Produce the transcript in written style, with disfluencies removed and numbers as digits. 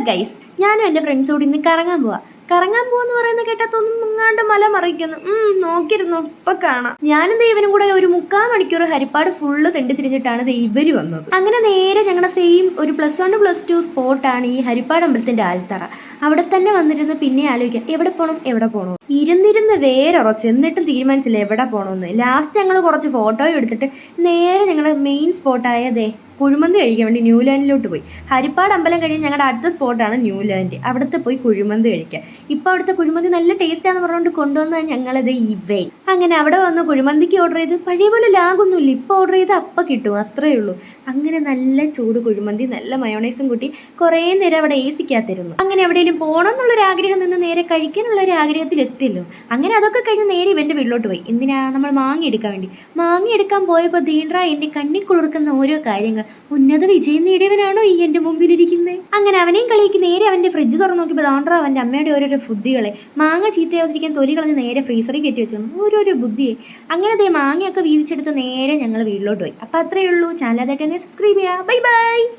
Guys, ഞാനും എൻ്റെ ഫ്രണ്ട്സും കൂടി ഇന്ന് കറങ്ങാൻ പോവാന്ന് പറയുന്ന കേട്ടാത്തൊന്നും മുങ്ങാണ്ട് മല മറിക്കുന്നു. നോക്കിയിരുന്നു, ഇപ്പൊ കാണാം. ഞാനും ദൈവനും കൂടെ ഒരു 3/4 മണിക്കൂർ ഹരിപ്പാട് ഫുള്ള് തെണ്ടി തിരിഞ്ഞിട്ടാണ് ഇവര് വന്നത്. അങ്ങനെ നേരെ ഞങ്ങളുടെ സെയിം ഒരു +1 +2 സ്പോട്ടാണ് ഈ ഹരിപ്പാട് അമ്പലത്തിന്റെ ആൽത്തറ. അവിടെ തന്നെ വന്നിരുന്ന് പിന്നെ ആലോചിക്കാം എവിടെ പോണോ ഇരുന്നിരുന്ന് വേരുറച്ച്, എന്നിട്ടും തീരുമാനിച്ചില്ല എവിടെ പോകണമെന്ന്. ലാസ്റ്റ് ഞങ്ങൾ കുറച്ച് ഫോട്ടോ എടുത്തിട്ട് നേരെ ഞങ്ങളുടെ മെയിൻ സ്പോട്ടായ കുഴിമന്തി കഴിക്കാൻ വേണ്ടി ന്യൂലാൻഡിലോട്ട് പോയി. ഹരിപ്പാട് അമ്പലം കഴിഞ്ഞ് ഞങ്ങളുടെ അടുത്ത സ്പോട്ടാണ് ന്യൂലാൻഡ്. അവിടുത്തെ പോയി കുഴിമന്തി കഴിക്കാൻ. ഇപ്പോൾ അവിടുത്തെ കുഴിമന്തി നല്ല ടേസ്റ്റാന്ന് പറഞ്ഞുകൊണ്ട് കൊണ്ടുവന്നാൽ ഞങ്ങളത് അങ്ങനെ അവിടെ വന്ന് കുഴിമന്തിക്ക് ഓർഡർ ചെയ്ത് പഴയ പോലെ ലാഗൊന്നുമില്ല. ഇപ്പോൾ ഓർഡർ ചെയ്ത് അപ്പം കിട്ടും, അത്രേ ഉള്ളൂ. അങ്ങനെ നല്ല ചൂട് കുഴിമന്തി നല്ല മയോണൈസും കൂട്ടി കുറേ നേരം അവിടെ AC-ക്കകത്തിരുന്നു. അങ്ങനെ എവിടെയെങ്കിലും പോകണം എന്നുള്ളൊരാഗ്രഹം നിന്ന് നേരെ കഴിക്കാനുള്ളൊരു ആഗ്രഹത്തിൽ എത്തില്ലോ. അങ്ങനെ അതൊക്കെ കഴിഞ്ഞ് നേരെ ഇവൻ്റെ വീട്ടിലോട്ട് പോയി. എന്തിനാ? നമ്മൾ മാങ്ങ എടുക്കാൻ പോയപ്പോൾ ദീണ്ട്ര എൻ്റെ കണ്ണി കുളിർക്കുന്ന ഓരോ കാര്യങ്ങൾ. ഉന്നത വിജയം നേടിയവനാണോ ഈ എൻ്റെ മുമ്പിലിരിക്കുന്നത്? അങ്ങനെ അവനെയും കളിക്ക് നേരെ അവൻ്റെ ഫ്രിഡ്ജ് തുറന്ന് നോക്കിയപ്പോൾ ദാണ്ട്ര അവൻ്റെ അമ്മയുടെ ഓരോരോ ബുദ്ധികളെ. മാങ്ങ ചീത്തയാവാതിരിക്കാൻ തൊലി കളഞ്ഞ് നേരെ ഫ്രീസറിൽ കയറ്റി വെച്ചു ഓരോരോ ബുദ്ധിയെ. അങ്ങനെ മാങ്ങയൊക്കെ വീതിച്ചെടുത്ത് നേരെ ഞങ്ങൾ വീട്ടിലോട്ട് പോയി. അപ്പോൾ അത്രയേ ഉള്ളൂ. ചാനൽ ആദ്യമായിട്ട് തന്നെ സബ്സ്ക്രൈബ് ചെയ്യുക. Bye bye.